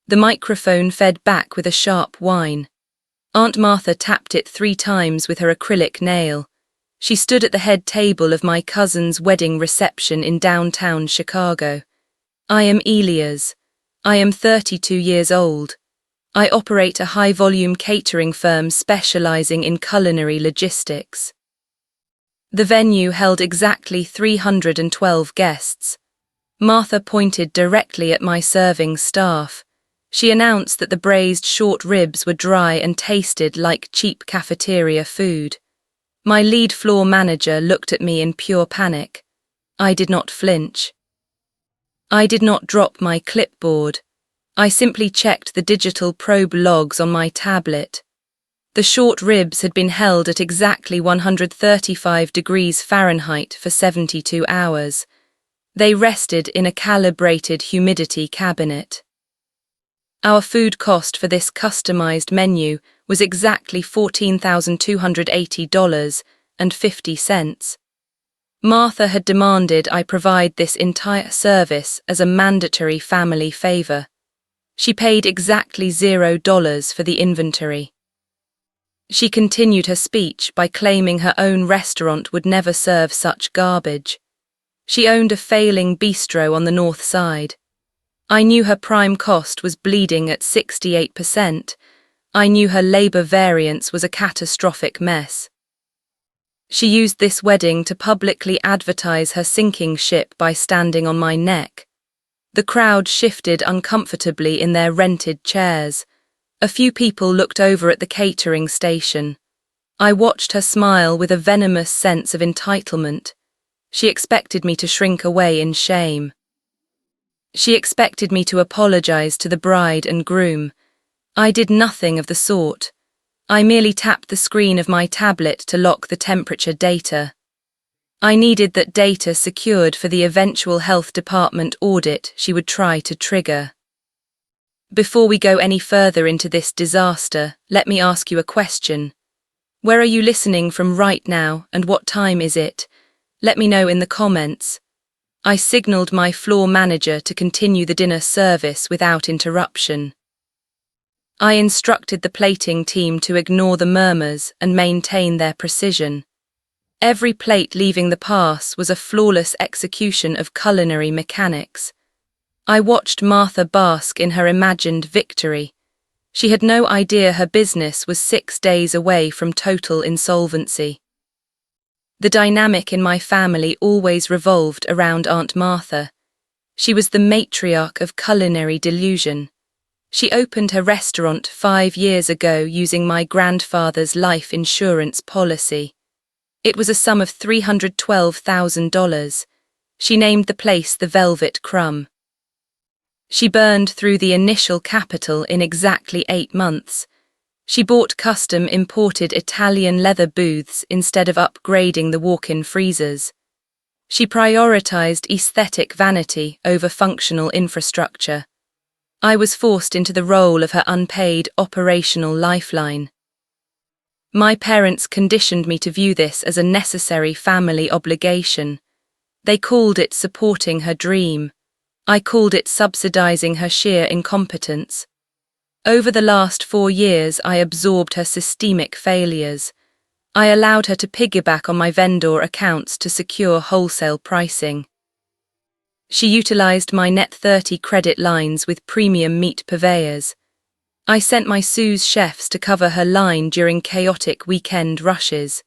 The microphone fed back with a sharp whine. Aunt Martha tapped it 3 times with her acrylic nail. She stood at the head table of my cousin's wedding reception in downtown Chicago. I am Elias. I am 32 years old. I operate a high-volume catering firm specializing in culinary logistics. The venue held exactly 312 guests. Martha pointed directly at my serving staff. She announced that the braised short ribs were dry and tasted like cheap cafeteria food. My lead floor manager looked at me in pure panic. I did not flinch. I did not drop my clipboard. I simply checked the digital probe logs on my tablet. The short ribs had been held at exactly 135 degrees Fahrenheit for 72 hours. They rested in a calibrated humidity cabinet. Our food cost for this customized menu was exactly $14,280.50. Martha had demanded I provide this entire service as a mandatory family favor. She paid exactly $0 for the inventory. She continued her speech by claiming her own restaurant would never serve such garbage. She owned a failing bistro on the north side. I knew her prime cost was bleeding at 68%. I knew her labor variance was a catastrophic mess. She used this wedding to publicly advertise her sinking ship by standing on my neck. The crowd shifted uncomfortably in their rented chairs. A few people looked over at the catering station. I watched her smile with a venomous sense of entitlement. She expected me to shrink away in shame. She expected me to apologize to the bride and groom. I did nothing of the sort. I merely tapped the screen of my tablet to lock the temperature data. I needed that data secured for the eventual health department audit she would try to trigger. Before we go any further into this disaster, let me ask you a question. Where are you listening from right now, and what time is it? Let me know in the comments. I signaled my floor manager to continue the dinner service without interruption. I instructed the plating team to ignore the murmurs and maintain their precision. Every plate leaving the pass was a flawless execution of culinary mechanics. I watched Martha bask in her imagined victory. She had no idea her business was 6 days away from total insolvency. The dynamic in my family always revolved around Aunt Martha. She was the matriarch of culinary delusion. She opened her restaurant 5 years ago using my grandfather's life insurance policy. It was a sum of $312,000. She named the place the Velvet Crumb. She burned through the initial capital in exactly 8 months. She bought custom imported Italian leather booths instead of upgrading the walk-in freezers. She prioritized aesthetic vanity over functional infrastructure. I was forced into the role of her unpaid operational lifeline. My parents conditioned me to view this as a necessary family obligation. They called it supporting her dream. I called it subsidizing her sheer incompetence. Over the last 4 years, I absorbed her systemic failures. I allowed her to piggyback on my vendor accounts to secure wholesale pricing. She utilized my net 30 credit lines with premium meat purveyors. I sent my sous chefs to cover her line during chaotic weekend rushes.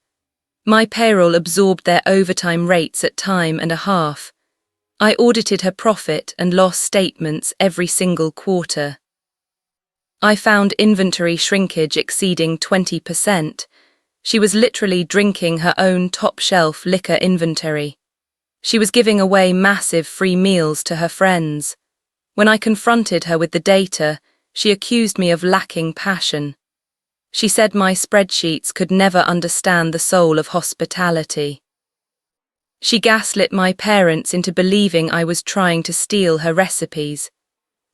My payroll absorbed their overtime rates at time and a half. I audited her profit and loss statements every single quarter. I found inventory shrinkage exceeding 20%. She was literally drinking her own top-shelf liquor inventory. She was giving away massive free meals to her friends. When I confronted her with the data, she accused me of lacking passion. She said my spreadsheets could never understand the soul of hospitality. She gaslit my parents into believing I was trying to steal her recipes.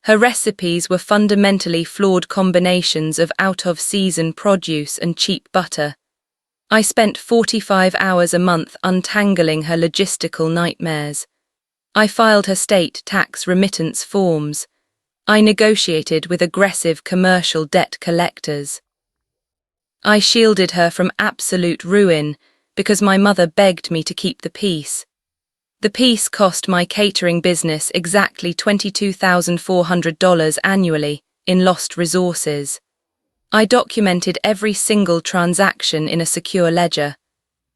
Her recipes were fundamentally flawed combinations of out-of-season produce and cheap butter. I spent 45 hours a month untangling her logistical nightmares. I filed her state tax remittance forms. I negotiated with aggressive commercial debt collectors. I shielded her from absolute ruin because my mother begged me to keep the peace. The peace cost my catering business exactly $22,400 annually in lost resources. I documented every single transaction in a secure ledger.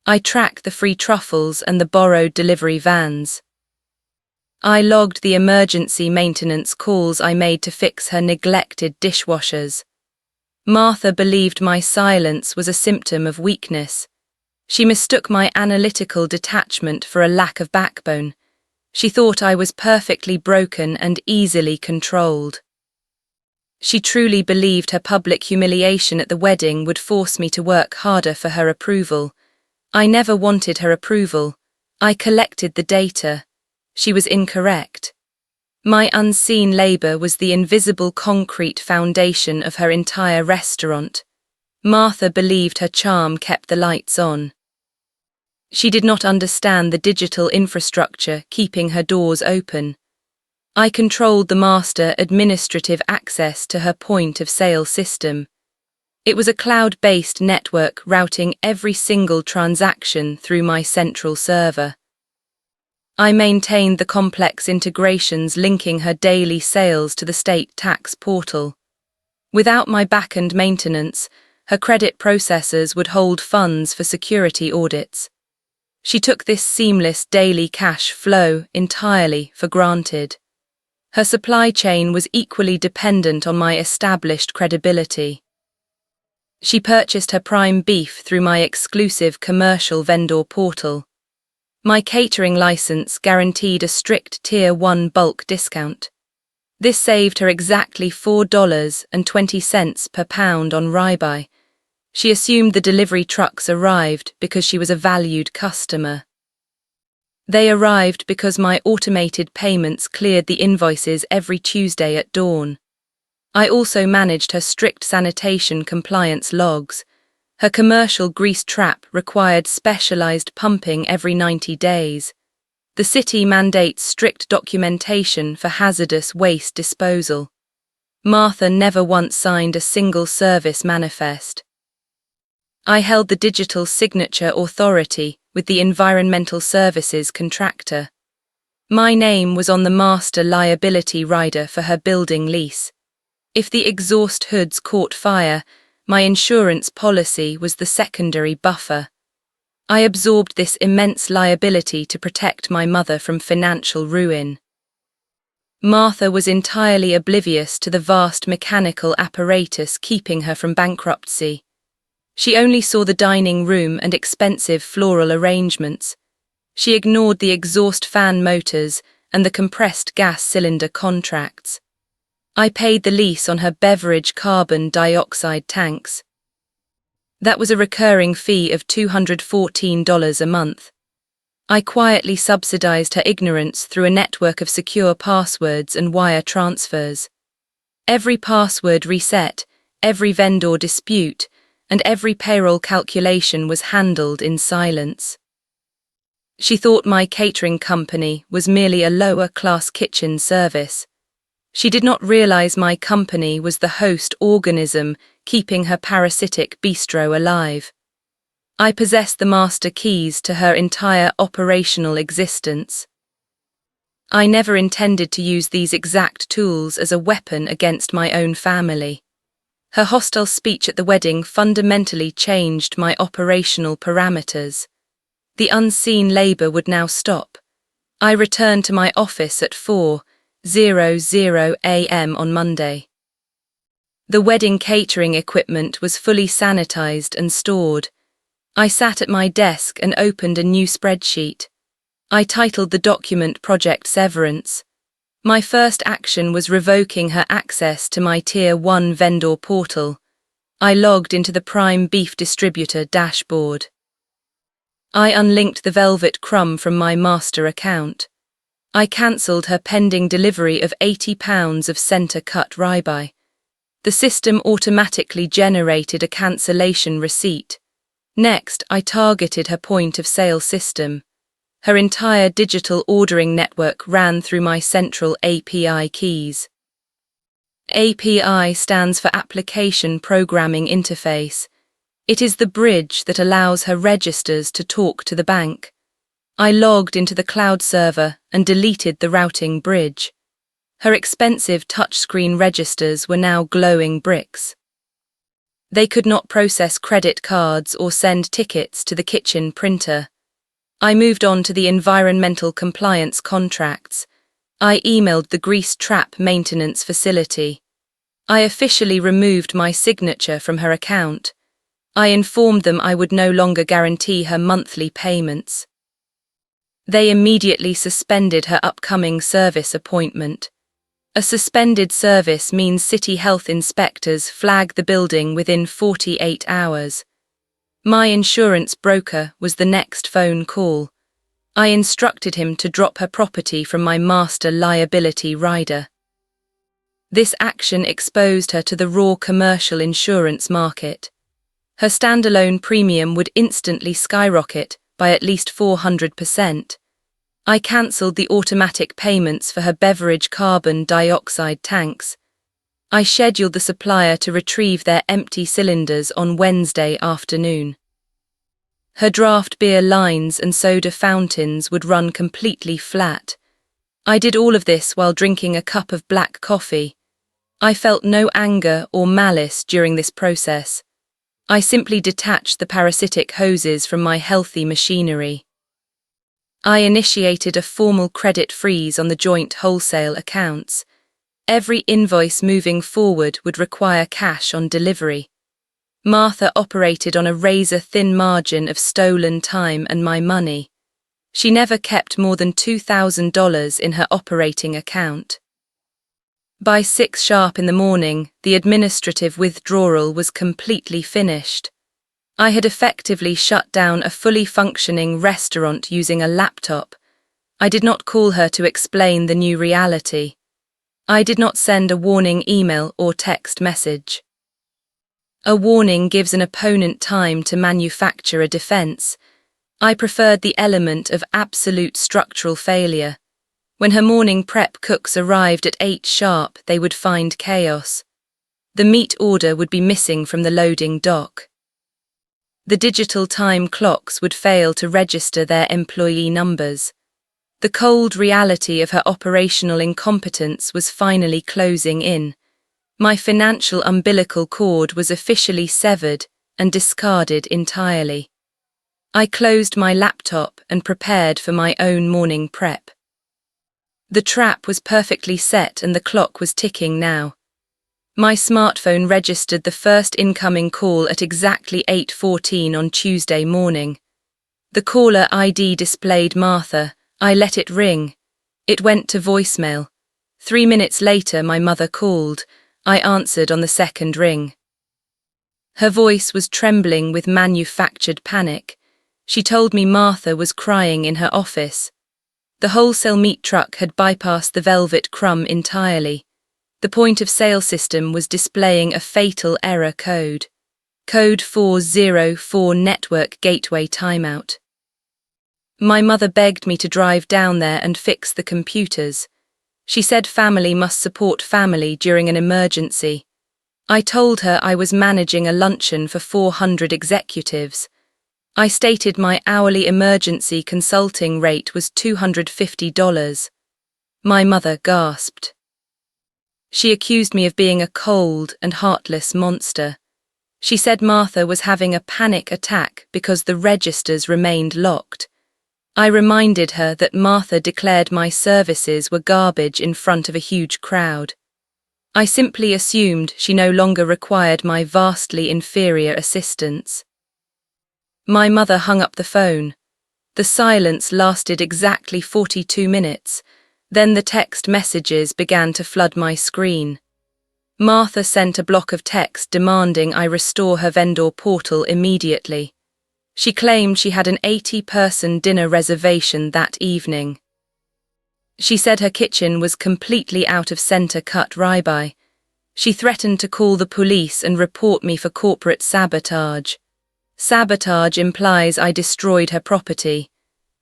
I tracked the free truffles and the borrowed delivery vans. I logged the emergency maintenance calls I made to fix her neglected dishwashers. Martha believed my silence was a symptom of weakness. She mistook my analytical detachment for a lack of backbone. She thought I was perfectly broken and easily controlled. She truly believed her public humiliation at the wedding would force me to work harder for her approval. I never wanted her approval. I collected the data. She was incorrect. My unseen labor was the invisible concrete foundation of her entire restaurant. Martha believed her charm kept the lights on. She did not understand the digital infrastructure keeping her doors open. I controlled the master administrative access to her point-of-sale system. It was a cloud-based network routing every single transaction through my central server. I maintained the complex integrations linking her daily sales to the state tax portal. Without my back-end maintenance, her credit processors would hold funds for security audits. She took this seamless daily cash flow entirely for granted. Her supply chain was equally dependent on my established credibility. She purchased her prime beef through my exclusive commercial vendor portal. My catering license guaranteed a strict Tier 1 bulk discount. This saved her exactly $4.20 per pound on ribeye. She assumed the delivery trucks arrived because she was a valued customer. They arrived because my automated payments cleared the invoices every Tuesday at dawn. I also managed her strict sanitation compliance logs. Her commercial grease trap required specialized pumping every 90 days. The city mandates strict documentation for hazardous waste disposal. Martha never once signed a single service manifest. I held the digital signature authority with the environmental services contractor. My name was on the master liability rider for her building lease. If the exhaust hoods caught fire, my insurance policy was the secondary buffer. I absorbed this immense liability to protect my mother from financial ruin. Martha was entirely oblivious to the vast mechanical apparatus keeping her from bankruptcy. She only saw the dining room and expensive floral arrangements. She ignored the exhaust fan motors and the compressed gas cylinder contracts. I paid the lease on her beverage carbon dioxide tanks. That was a recurring fee of $214 a month. I quietly subsidized her ignorance through a network of secure passwords and wire transfers. Every password reset, every vendor dispute, and every payroll calculation was handled in silence. She thought my catering company was merely a lower-class kitchen service. She did not realize my company was the host organism keeping her parasitic bistro alive. I possessed the master keys to her entire operational existence. I never intended to use these exact tools as a weapon against my own family. Her hostile speech at the wedding fundamentally changed my operational parameters. The unseen labor would now stop. I returned to my office at 4:00 a.m. on Monday. The wedding catering equipment was fully sanitized and stored. I sat at my desk and opened a new spreadsheet. I titled the document Project Severance. My first action was revoking her access to my Tier 1 vendor portal. I logged into the Prime Beef Distributor dashboard. I unlinked the Velvet Crumb from my master account. I cancelled her pending delivery of 80 pounds of center-cut ribeye. The system automatically generated a cancellation receipt. Next, I targeted her point-of-sale system. Her entire digital ordering network ran through my central API keys. API stands for Application Programming Interface. It is the bridge that allows her registers to talk to the bank. I logged into the cloud server and deleted the routing bridge. Her expensive touchscreen registers were now glowing bricks. They could not process credit cards or send tickets to the kitchen printer. I moved on to the environmental compliance contracts. I emailed the grease trap maintenance facility. I officially removed my signature from her account. I informed them I would no longer guarantee her monthly payments. They immediately suspended her upcoming service appointment. A suspended service means city health inspectors flag the building within 48 hours. My insurance broker was the next phone call. I instructed him to drop her property from my master liability rider. This action exposed her to the raw commercial insurance market. Her standalone premium would instantly skyrocket by at least 400%. I cancelled the automatic payments for her beverage carbon dioxide tanks. I scheduled the supplier to retrieve their empty cylinders on Wednesday afternoon. Her draft beer lines and soda fountains would run completely flat. I did all of this while drinking a cup of black coffee. I felt no anger or malice during this process. I simply detached the parasitic hoses from my healthy machinery. I initiated a formal credit freeze on the joint wholesale accounts. Every invoice moving forward would require cash on delivery. Martha operated on a razor-thin margin of stolen time and my money. She never kept more than $2,000 in her operating account. By 6 sharp in the morning, the administrative withdrawal was completely finished. I had effectively shut down a fully functioning restaurant using a laptop. I did not call her to explain the new reality. I did not send a warning email or text message. A warning gives an opponent time to manufacture a defense. I preferred the element of absolute structural failure. When her morning prep cooks arrived at 8 sharp, they would find chaos. The meat order would be missing from the loading dock. The digital time clocks would fail to register their employee numbers. The cold reality of her operational incompetence was finally closing in. My financial umbilical cord was officially severed and discarded entirely. I closed my laptop and prepared for my own morning prep. The trap was perfectly set and the clock was ticking now. My smartphone registered the first incoming call at exactly 8:14 on Tuesday morning. The caller ID displayed Martha. I let it ring. It went to voicemail. 3 minutes later, my mother called. I answered on the second ring. Her voice was trembling with manufactured panic. She told me Martha was crying in her office. The wholesale meat truck had bypassed the velvet crumb entirely. The point-of-sale system was displaying a fatal error code. Code 404 Network Gateway Timeout. My mother begged me to drive down there and fix the computers. She said family must support family during an emergency. I told her I was managing a luncheon for 400 executives. I stated my hourly emergency consulting rate was $250. My mother gasped. She accused me of being a cold and heartless monster. She said Martha was having a panic attack because the registers remained locked. I reminded her that Martha declared my services were garbage in front of a huge crowd. I simply assumed she no longer required my vastly inferior assistance. My mother hung up the phone. The silence lasted exactly 42 minutes. Then the text messages began to flood my screen. Martha sent a block of text demanding I restore her vendor portal immediately. She claimed she had an 80-person dinner reservation that evening. She said her kitchen was completely out of center-cut ribeye. She threatened to call the police and report me for corporate sabotage. Sabotage implies I destroyed her property.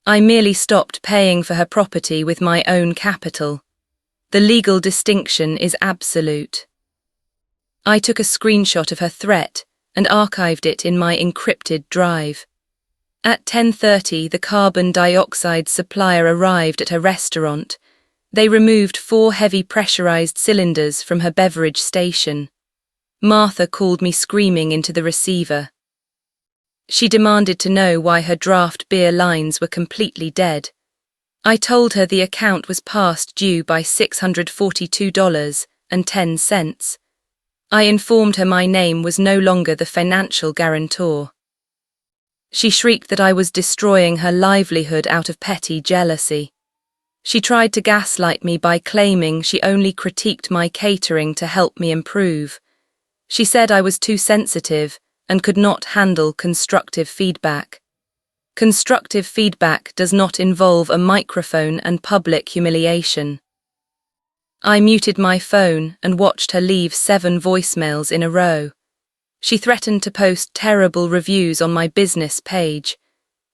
I merely stopped paying for her property with my own capital. The legal distinction is absolute. I took a screenshot of her threat and archived it in my encrypted drive. At 10:30, the carbon dioxide supplier arrived at her restaurant. They removed 4 heavy pressurized cylinders from her beverage station. Martha called me screaming into the receiver. She demanded to know why her draft beer lines were completely dead. I told her the account was past due by $642.10. I informed her my name was no longer the financial guarantor. She shrieked that I was destroying her livelihood out of petty jealousy. She tried to gaslight me by claiming she only critiqued my catering to help me improve. She said I was too sensitive and could not handle constructive feedback. Constructive feedback does not involve a microphone and public humiliation. I muted my phone and watched her leave 7 voicemails in a row. She threatened to post terrible reviews on my business page.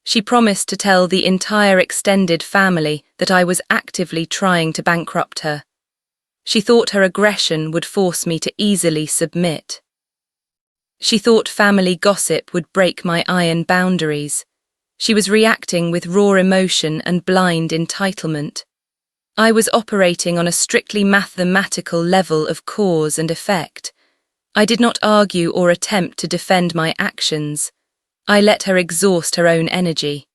She promised to tell the entire extended family that I was actively trying to bankrupt her. She thought her aggression would force me to easily submit. She thought family gossip would break my iron boundaries. She was reacting with raw emotion and blind entitlement. I was operating on a strictly mathematical level of cause and effect. I did not argue or attempt to defend my actions. I let her exhaust her own energy.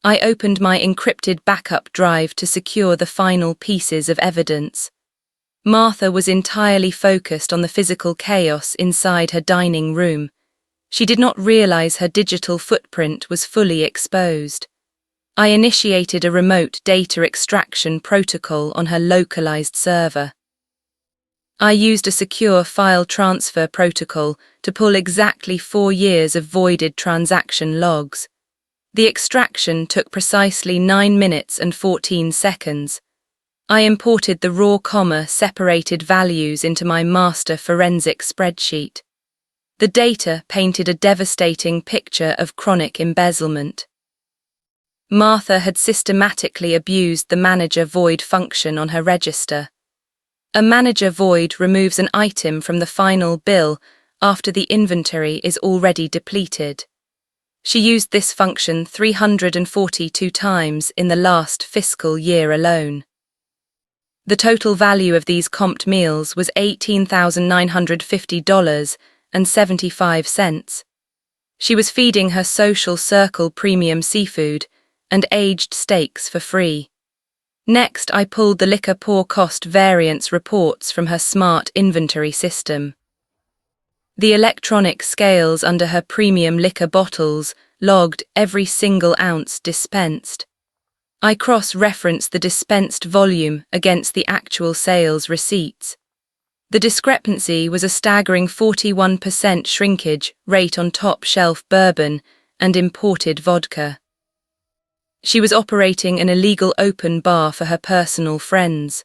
I opened my encrypted backup drive to secure the final pieces of evidence. Martha was entirely focused on the physical chaos inside her dining room. She did not realize her digital footprint was fully exposed. I initiated a remote data extraction protocol on her localized server. I used a secure file transfer protocol to pull exactly 4 years of voided transaction logs. The extraction took precisely 9 minutes and 14 seconds. I imported the raw separated values into my master forensic spreadsheet. The data painted a devastating picture of chronic embezzlement. Martha had systematically abused the manager void function on her register. A manager void removes an item from the final bill after the inventory is already depleted. She used this function 342 times in the last fiscal year alone. The total value of these comped meals was $18,950.75. She was feeding her social circle premium seafood and aged steaks for free. Next, I pulled the liquor pour cost variance reports from her smart inventory system. The electronic scales under her premium liquor bottles logged every single ounce dispensed. I cross-referenced the dispensed volume against the actual sales receipts. The discrepancy was a staggering 41% shrinkage rate on top-shelf bourbon and imported vodka. She was operating an illegal open bar for her personal friends.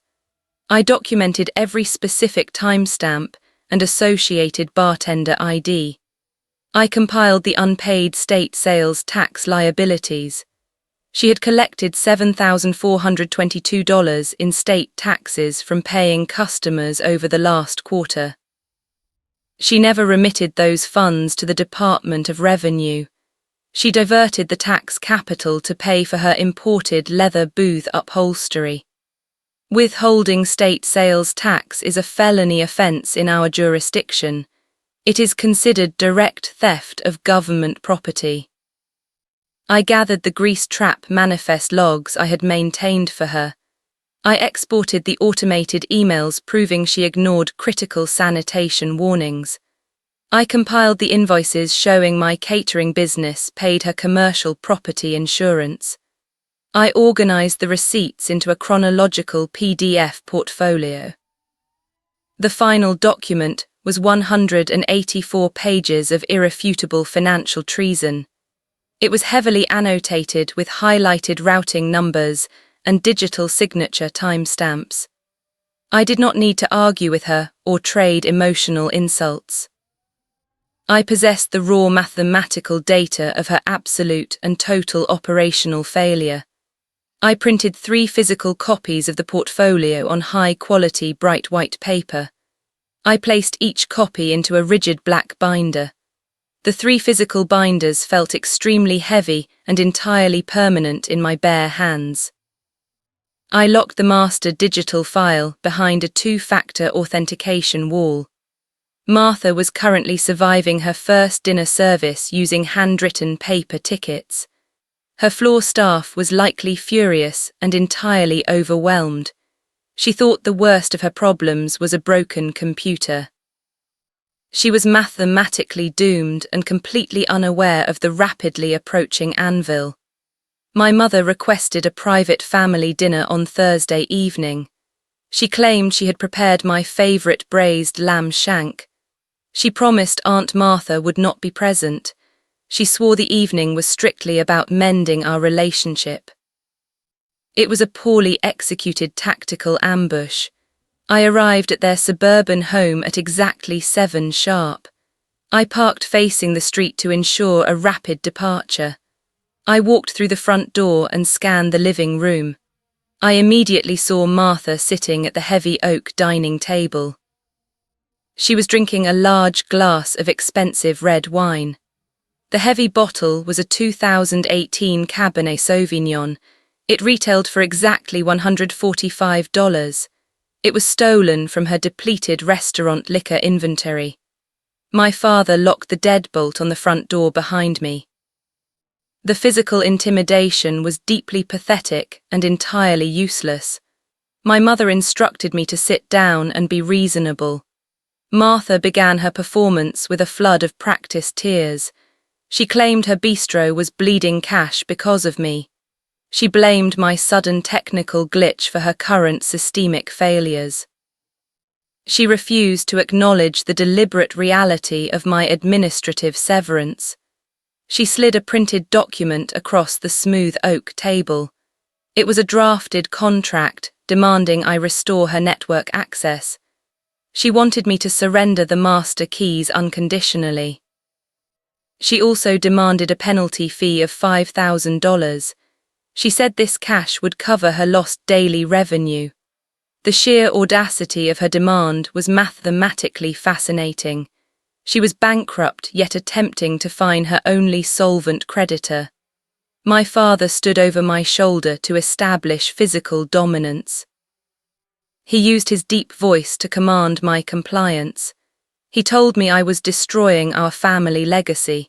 I documented every specific timestamp and associated bartender ID. I compiled the unpaid state sales tax liabilities. She had collected $7,422 in state taxes from paying customers over the last quarter. She never remitted those funds to the Department of Revenue. She diverted the tax capital to pay for her imported leather booth upholstery. Withholding state sales tax is a felony offense in our jurisdiction. It is considered direct theft of government property. I gathered the grease trap manifest logs I had maintained for her. I exported the automated emails proving she ignored critical sanitation warnings. I compiled the invoices showing my catering business paid her commercial property insurance. I organized the receipts into a chronological PDF portfolio. The final document was 184 pages of irrefutable financial treason. It was heavily annotated with highlighted routing numbers and digital signature timestamps. I did not need to argue with her or trade emotional insults. I possessed the raw mathematical data of her absolute and total operational failure. I printed 3 physical copies of the portfolio on high-quality bright white paper. I placed each copy into a rigid black binder. The 3 physical binders felt extremely heavy and entirely permanent in my bare hands. I locked the master digital file behind a 2-factor authentication wall. Martha was currently surviving her first dinner service using handwritten paper tickets. Her floor staff was likely furious and entirely overwhelmed. She thought the worst of her problems was a broken computer. She was mathematically doomed and completely unaware of the rapidly approaching anvil. My mother requested a private family dinner on Thursday evening. She claimed she had prepared my favorite braised lamb shank. She promised Aunt Martha would not be present. She swore the evening was strictly about mending our relationship. It was a poorly executed tactical ambush. I arrived at their suburban home at exactly 7 sharp. I parked facing the street to ensure a rapid departure. I walked through the front door and scanned the living room. I immediately saw Martha sitting at the heavy oak dining table. She was drinking a large glass of expensive red wine. The heavy bottle was a 2018 Cabernet Sauvignon. It retailed for exactly $145. It was stolen from her depleted restaurant liquor inventory. My father locked the deadbolt on the front door behind me. The physical intimidation was deeply pathetic and entirely useless. My mother instructed me to sit down and be reasonable. Martha began her performance with a flood of practiced tears. She claimed her bistro was bleeding cash because of me. She blamed my sudden technical glitch for her current systemic failures. She refused to acknowledge the deliberate reality of my administrative severance. She slid a printed document across the smooth oak table. It was a drafted contract demanding I restore her network access. She wanted me to surrender the master keys unconditionally. She also demanded a penalty fee of $5,000. She said this cash would cover her lost daily revenue. The sheer audacity of her demand was mathematically fascinating. She was bankrupt yet attempting to find her only solvent creditor. My father stood over my shoulder to establish physical dominance. He used his deep voice to command my compliance. He told me I was destroying our family legacy.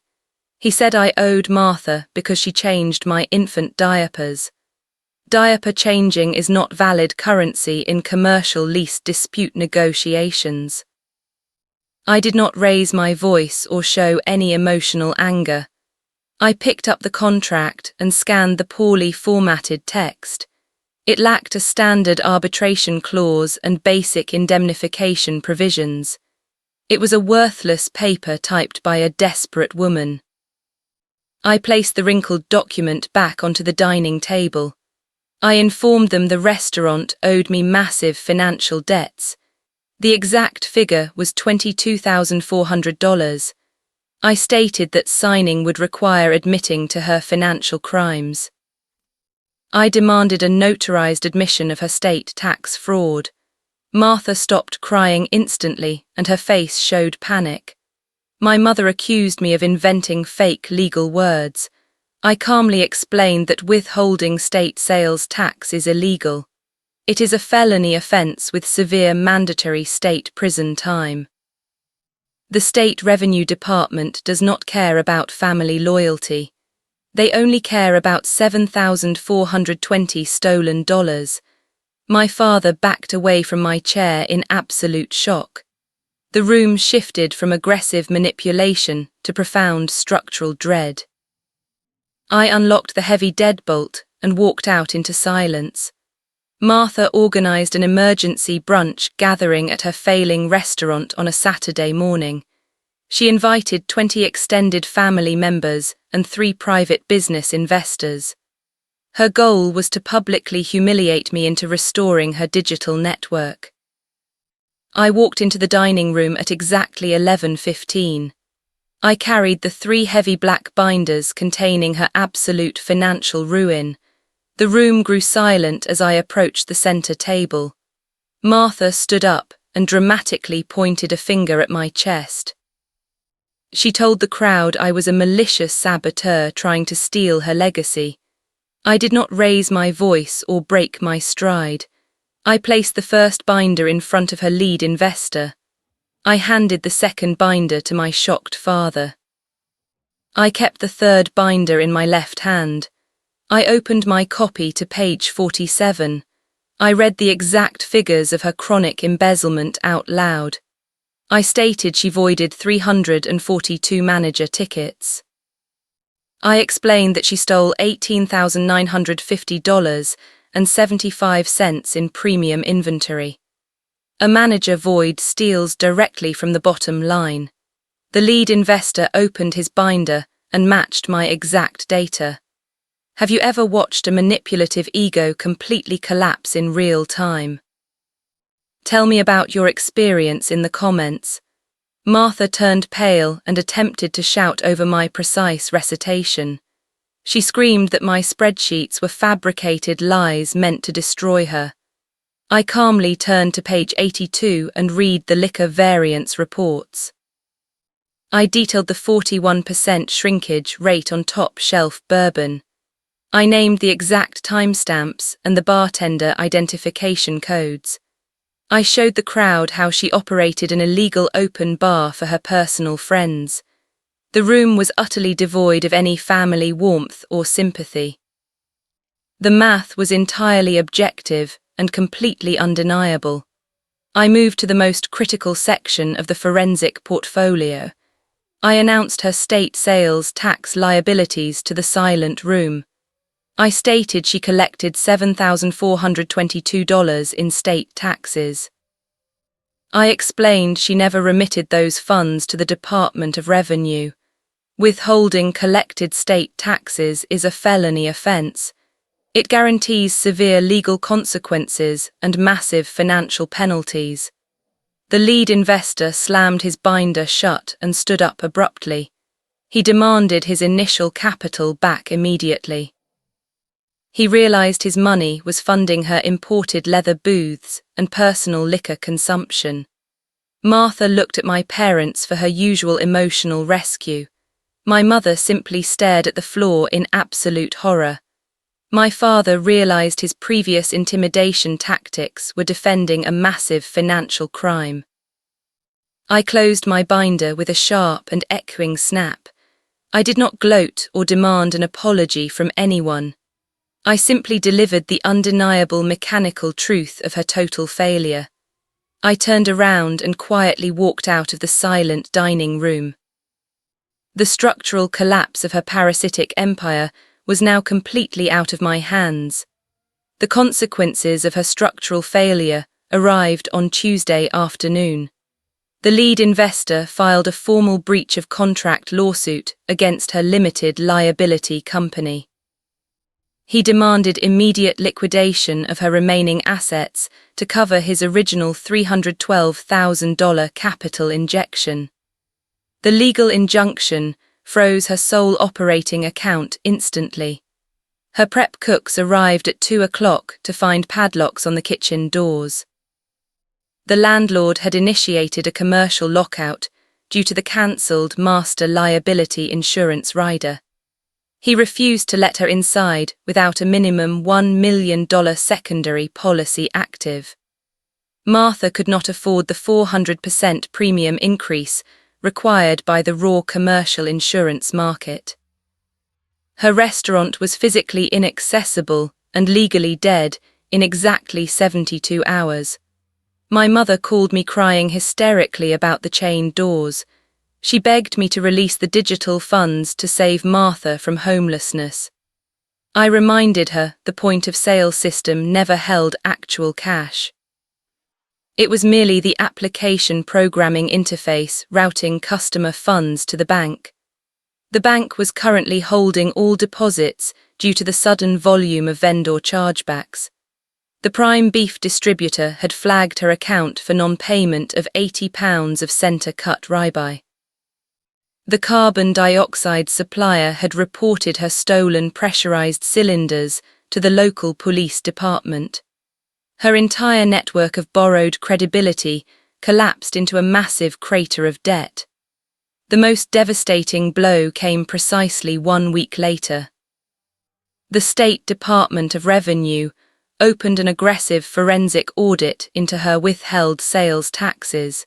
He said I owed Martha because she changed my infant diapers. Diaper changing is not valid currency in commercial lease dispute negotiations. I did not raise my voice or show any emotional anger. I picked up the contract and scanned the poorly formatted text. It lacked a standard arbitration clause and basic indemnification provisions. It was a worthless paper typed by a desperate woman. I placed the wrinkled document back onto the dining table. I informed them the restaurant owed me massive financial debts. The exact figure was $22,400. I stated that signing would require admitting to her financial crimes. I demanded a notarized admission of her state tax fraud. Martha stopped crying instantly and her face showed panic. My mother accused me of inventing fake legal words. I calmly explained that withholding state sales tax is illegal. It is a felony offense with severe mandatory state prison time. The State Revenue Department does not care about family loyalty. They only care about $7,420 stolen dollars. My father backed away from my chair in absolute shock. The room shifted from aggressive manipulation to profound structural dread. I unlocked the heavy deadbolt and walked out into silence. Martha organized an emergency brunch gathering at her failing restaurant on a Saturday morning. She invited 20 extended family members and 3 private business investors. Her goal was to publicly humiliate me into restoring her digital network. I walked into the dining room at exactly 11:15. I carried the 3 heavy black binders containing her absolute financial ruin. The room grew silent as I approached the center table. Martha stood up, and dramatically pointed a finger at my chest. She told the crowd I was a malicious saboteur trying to steal her legacy. I did not raise my voice or break my stride. I placed the first binder in front of her lead investor. I handed the second binder to my shocked father. I kept the third binder in my left hand. I opened my copy to page 47. I read the exact figures of her chronic embezzlement out loud. I stated she voided 342 manager tickets. I explained that she stole $18,950.75 in premium inventory. A manager void steals directly from the bottom line. The lead investor opened his binder and matched my exact data. Have you ever watched a manipulative ego completely collapse in real time? Tell me about your experience in the comments. Martha turned pale and attempted to shout over my precise recitation. She screamed that my spreadsheets were fabricated lies meant to destroy her. I calmly turned to page 82 and read the liquor variance reports. I detailed the 41% shrinkage rate on top-shelf bourbon. I named the exact timestamps and the bartender identification codes. I showed the crowd how she operated an illegal open bar for her personal friends. The room was utterly devoid of any family warmth or sympathy. The math was entirely objective and completely undeniable. I moved to the most critical section of the forensic portfolio. I announced her state sales tax liabilities to the silent room. I stated she collected $7,422 in state taxes. I explained she never remitted those funds to the Department of Revenue. Withholding collected state taxes is a felony offense. It guarantees severe legal consequences and massive financial penalties. The lead investor slammed his binder shut and stood up abruptly. He demanded his initial capital back immediately. He realized his money was funding her imported leather booths and personal liquor consumption. Martha looked at my parents for her usual emotional rescue. My mother simply stared at the floor in absolute horror. My father realized his previous intimidation tactics were defending a massive financial crime. I closed my binder with a sharp and echoing snap. I did not gloat or demand an apology from anyone. I simply delivered the undeniable mechanical truth of her total failure. I turned around and quietly walked out of the silent dining room. The structural collapse of her parasitic empire was now completely out of my hands. The consequences of her structural failure arrived on Tuesday afternoon. The lead investor filed a formal breach of contract lawsuit against her limited liability company. He demanded immediate liquidation of her remaining assets to cover his original $312,000 capital injection. The legal injunction froze her sole operating account instantly. Her prep cooks arrived at 2 o'clock to find padlocks on the kitchen doors. The landlord had initiated a commercial lockout due to the cancelled master liability insurance rider. He refused to let her inside without a minimum $1 million secondary policy active. Martha could not afford the 400% premium increase required by the raw commercial insurance market. Her restaurant was physically inaccessible and legally dead in exactly 72 hours. My mother called me crying hysterically about the chained doors. She begged me to release the digital funds to save Martha from homelessness. I reminded her the point-of-sale system never held actual cash. It was merely the application programming interface routing customer funds to the bank. The bank was currently holding all deposits due to the sudden volume of vendor chargebacks. The prime beef distributor had flagged her account for non-payment of £80 of centre-cut ribeye. The carbon dioxide supplier had reported her stolen pressurized cylinders to the local police department. Her entire network of borrowed credibility collapsed into a massive crater of debt. The most devastating blow came precisely 1 week later. The State Department of Revenue opened an aggressive forensic audit into her withheld sales taxes.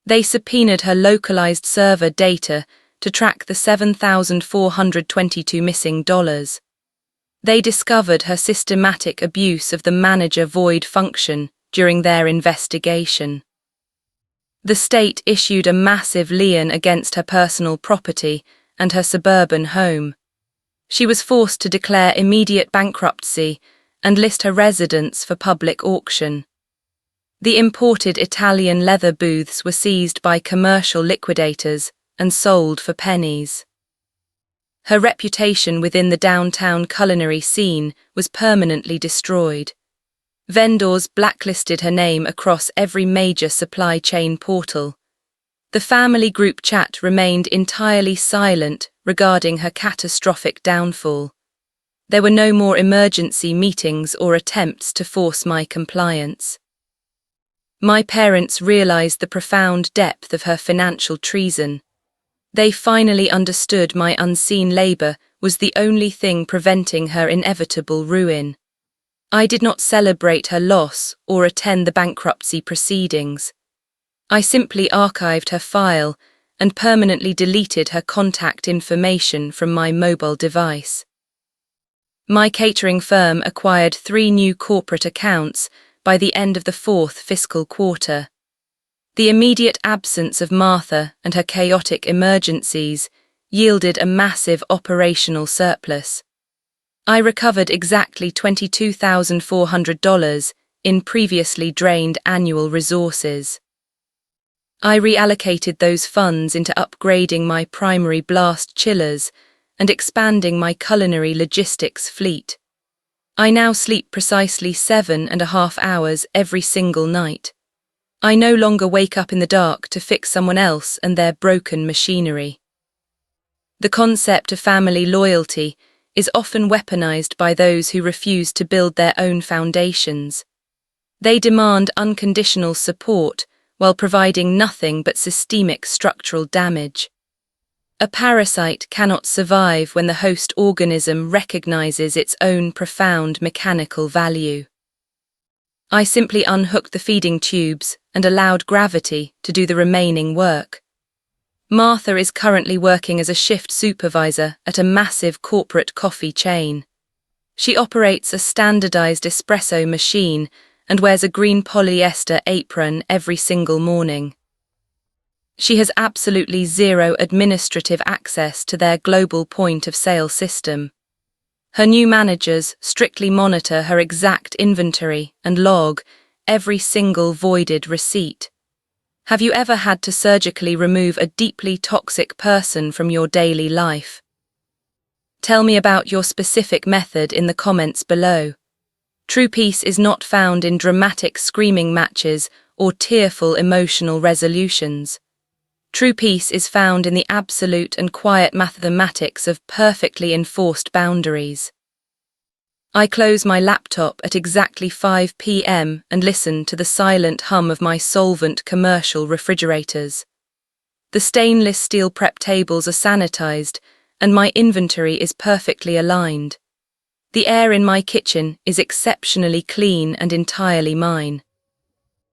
They subpoenaed her localized server data to track the $7,422 missing dollars. They discovered her systematic abuse of the manager void function during their investigation. The state issued a massive lien against her personal property and her suburban home. She was forced to declare immediate bankruptcy and list her residence for public auction. The imported Italian leather booths were seized by commercial liquidators and sold for pennies. Her reputation within the downtown culinary scene was permanently destroyed. Vendors blacklisted her name across every major supply chain portal. The family group chat remained entirely silent regarding her catastrophic downfall. There were no more emergency meetings or attempts to force my compliance. My parents realized the profound depth of her financial treason. They finally understood my unseen labor was the only thing preventing her inevitable ruin. I did not celebrate her loss or attend the bankruptcy proceedings. I simply archived her file and permanently deleted her contact information from my mobile device. My catering firm acquired 3 new corporate accounts by the end of the 4th fiscal quarter. The immediate absence of Martha and her chaotic emergencies yielded a massive operational surplus. I recovered exactly $22,400 in previously drained annual resources. I reallocated those funds into upgrading my primary blast chillers and expanding my culinary logistics fleet. I now sleep precisely 7.5 hours every single night. I no longer wake up in the dark to fix someone else and their broken machinery. The concept of family loyalty is often weaponized by those who refuse to build their own foundations. They demand unconditional support while providing nothing but systemic structural damage. A parasite cannot survive when the host organism recognizes its own profound mechanical value. I simply unhooked the feeding tubes and allowed gravity to do the remaining work. Martha is currently working as a shift supervisor at a massive corporate coffee chain. She operates a standardized espresso machine and wears a green polyester apron every single morning. She has absolutely zero administrative access to their global point-of-sale system. Her new managers strictly monitor her exact inventory and log every single voided receipt. Have you ever had to surgically remove a deeply toxic person from your daily life? Tell me about your specific method in the comments below. True peace is not found in dramatic screaming matches or tearful emotional resolutions. True peace is found in the absolute and quiet mathematics of perfectly enforced boundaries. I close my laptop at exactly 5 p.m. and listen to the silent hum of my solvent commercial refrigerators. The stainless steel prep tables are sanitized, and my inventory is perfectly aligned. The air in my kitchen is exceptionally clean and entirely mine.